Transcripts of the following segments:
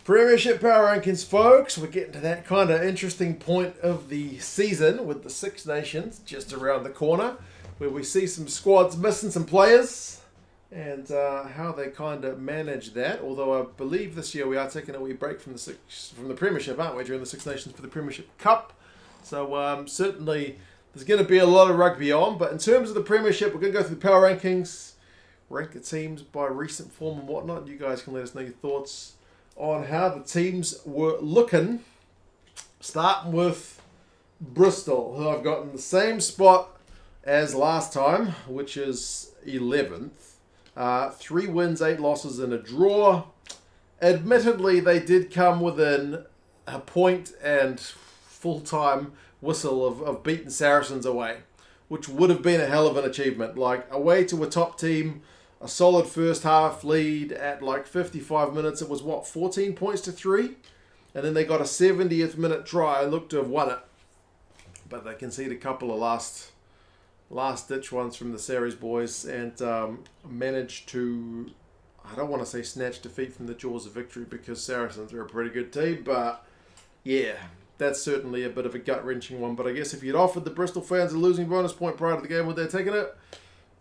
Premiership Power Rankings, folks. We're getting to that kind of interesting point of the season with the Six Nations just around the corner, where we see some squads missing some players and how they kind of manage that. Although I believe this year we are taking a wee break from the Premiership, aren't we, during the Six Nations for the Premiership Cup. So certainly there's going to be a lot of rugby on. But in terms of the Premiership, we're going to go through the Power Rankings, rank the teams by recent form and whatnot. You guys can let us know your thoughts on how the teams were looking, starting with Bristol, who I've got in the same spot as last time, which is 11th. 3 wins, 8 losses and a draw. Admittedly, they did come within a point and full-time whistle of beating Saracens away, which would have been a hell of an achievement. Like, away to a top team, a solid first half lead at like 55 minutes. It was, 14 points to 3? And then they got a 70th minute try and looked to have won it. But they conceded a couple of last-ditch ones from the Saracens boys and managed to, I don't want to say snatch defeat from the jaws of victory because Saracens are a pretty good team. But yeah, that's certainly a bit of a gut-wrenching one. But I guess if you'd offered the Bristol fans a losing bonus point prior to the game, would they have taken it?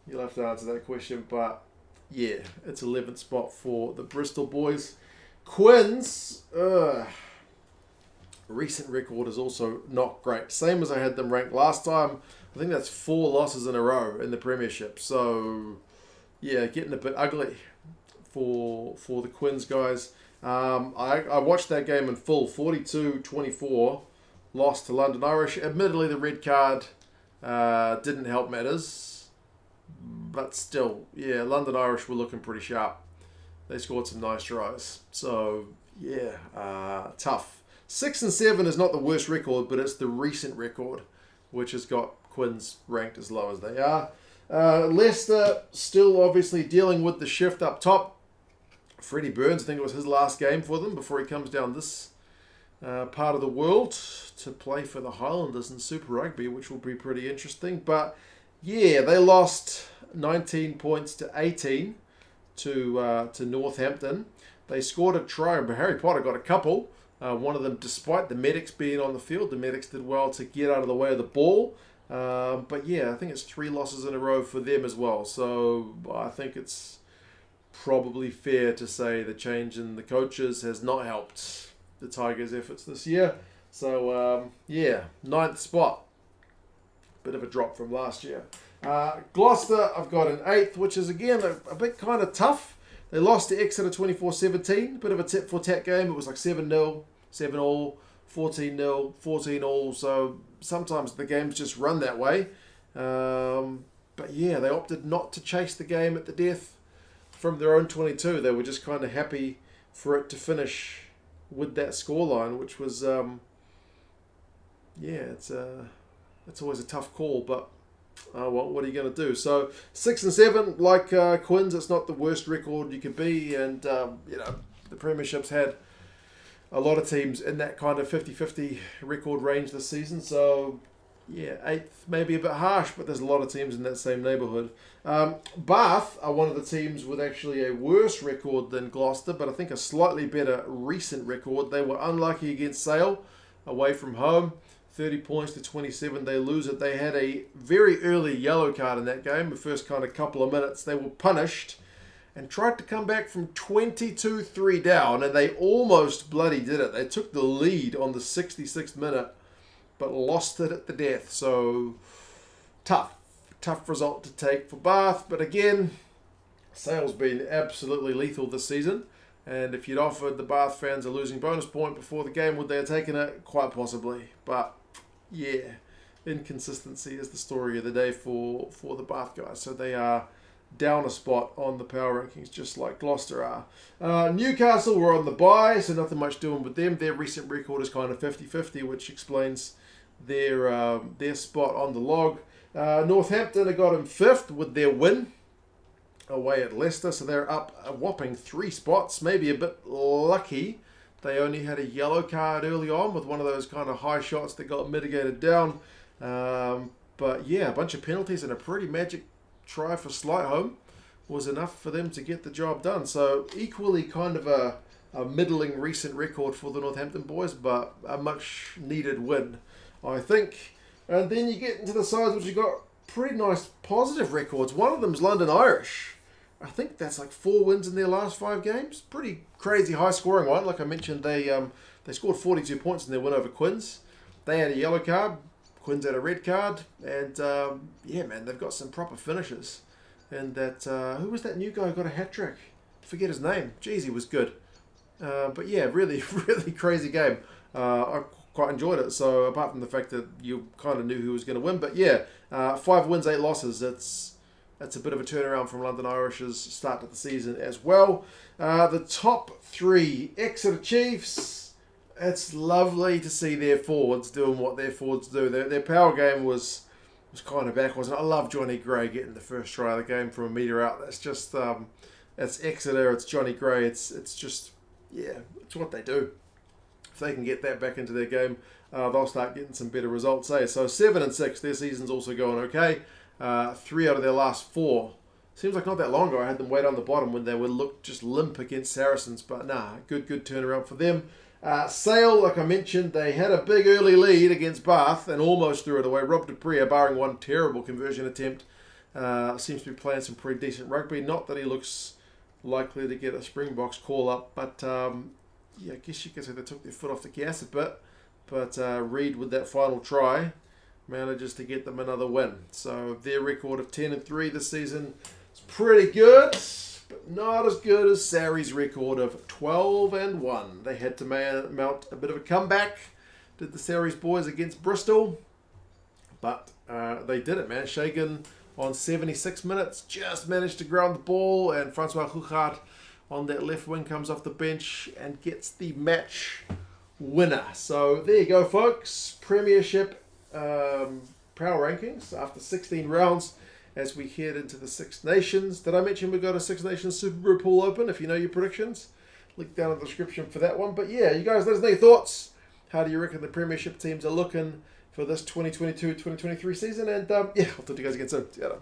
You'll have to answer that question. But yeah, it's 11th spot for the Bristol boys. Quins, recent record is also not great. Same as I had them ranked last time. I think that's 4 losses in a row in the Premiership. So yeah, getting a bit ugly for the Quins guys. I watched that game in full. 42-24, lost to London Irish. Admittedly, the red card didn't help matters. But still, yeah, London Irish were looking pretty sharp. They scored some nice tries. So, yeah, tough. 6 and 7 is not the worst record, but it's the recent record, which has got Quins ranked as low as they are. Leicester still obviously dealing with the shift up top. Freddie Burns, I think it was his last game for them before he comes down this part of the world to play for the Highlanders in Super Rugby, which will be pretty interesting. But yeah, they lost 19 points to 18 to Northampton. They scored a try, but Harry Potter got a couple. One of them, despite the medics being on the field, the medics did well to get out of the way of the ball. But yeah, I think it's 3 losses in a row for them as well. So I think it's probably fair to say the change in the coaches has not helped the Tigers' efforts this year. So yeah, 9th spot. Bit of a drop from last year. Gloucester, I've got an 8th, which is again a bit kind of tough. They lost to Exeter 24-17. Bit of a tit-for-tat game. It was like 7-0, 7-all, 14-0, 14-all. So sometimes the games just run that way. But yeah, they opted not to chase the game at the death from their own 22. They were just kind of happy for it to finish with that scoreline, which was, it's always a tough call, but what are you going to do? So 6 and 7, like Quins, it's not the worst record you could be, and the Premiership's had a lot of teams in that kind of 50-50 record range this season. So yeah, 8th maybe a bit harsh, but there's a lot of teams in that same neighbourhood. Bath are one of the teams with actually a worse record than Gloucester, but I think a slightly better recent record. They were unlucky against Sale away from home. 30 points to 27, they lose it. They had a very early yellow card in that game. The first kind of couple of minutes, they were punished and tried to come back from 22-3 down, and they almost bloody did it. They took the lead on the 66th minute, but lost it at the death. So tough result to take for Bath. But again, Sale's been absolutely lethal this season. And if you'd offered the Bath fans a losing bonus point before the game, would they have taken it? Quite possibly. But yeah, inconsistency is the story of the day for the Bath guys. So they are down a spot on the power rankings, just like Gloucester are. Newcastle were on the bye, so nothing much doing with them. Their recent record is kind of 50-50, which explains their spot on the log. Northampton have got them 5th with their win away at Leicester, so they're up a whopping 3 spots, maybe a bit lucky. They only had a yellow card early on with one of those kind of high shots that got mitigated down. But yeah, a bunch of penalties and a pretty magic try for Slightholme was enough for them to get the job done. So equally kind of a a middling recent record for the Northampton boys, but a much needed win, I think. And then you get into the sides which have got pretty nice positive records. One of them's London Irish. I think that's like 4 wins in their last 5 games. Pretty crazy high scoring one. Like I mentioned, they scored 42 points in their win over Quins. They had a yellow card. Quins had a red card. And yeah, man, they've got some proper finishes. And that, who was that new guy who got a hat trick? Forget his name. Jeez, he was good. But yeah, really, really crazy game. I quite enjoyed it. So apart from the fact that you kind of knew who was going to win. But yeah, 5 wins, 8 losses. That's a bit of a turnaround from London Irish's start to the season as well. The top 3, Exeter Chiefs. It's lovely to see their forwards doing what their forwards do. Their power game was kind of back, wasn't it? I love Johnny Gray getting the first try of the game from a metre out. That's just, it's Exeter, it's Johnny Gray. It's just, yeah, it's what they do. If they can get that back into their game, they'll start getting some better results. So 7-6, their season's also going okay. 3 out of their last 4. Seems like not that long ago I had them way down the bottom when they would look just limp against Saracens, but nah, good turnaround for them. Sale, like I mentioned, they had a big early lead against Bath and almost threw it away. Rob Dupree, barring one terrible conversion attempt, seems to be playing some pretty decent rugby. Not that he looks likely to get a Springboks call up, but yeah, I guess you could say they took their foot off the gas a bit. But Reid with that final try manages to get them another win. So their record of 10-3 this season is pretty good, but not as good as Sarries' record of 12-1. They had to mount a bit of a comeback, did the Sarries boys against Bristol, but they did it, man. Shagan on 76 minutes just managed to ground the ball, and Francois Huchard on that left wing comes off the bench and gets the match winner. So there you go, folks. Premiership power rankings after 16 rounds as we head into the Six Nations. Did I mention we got a Six Nations Super Brew pool open? If you know your predictions, link down in the description for that one. But yeah, you guys let us know your thoughts. How do you reckon the Premiership teams are looking for this 2022-2023 season? And yeah, I'll talk to you guys again soon. See you later.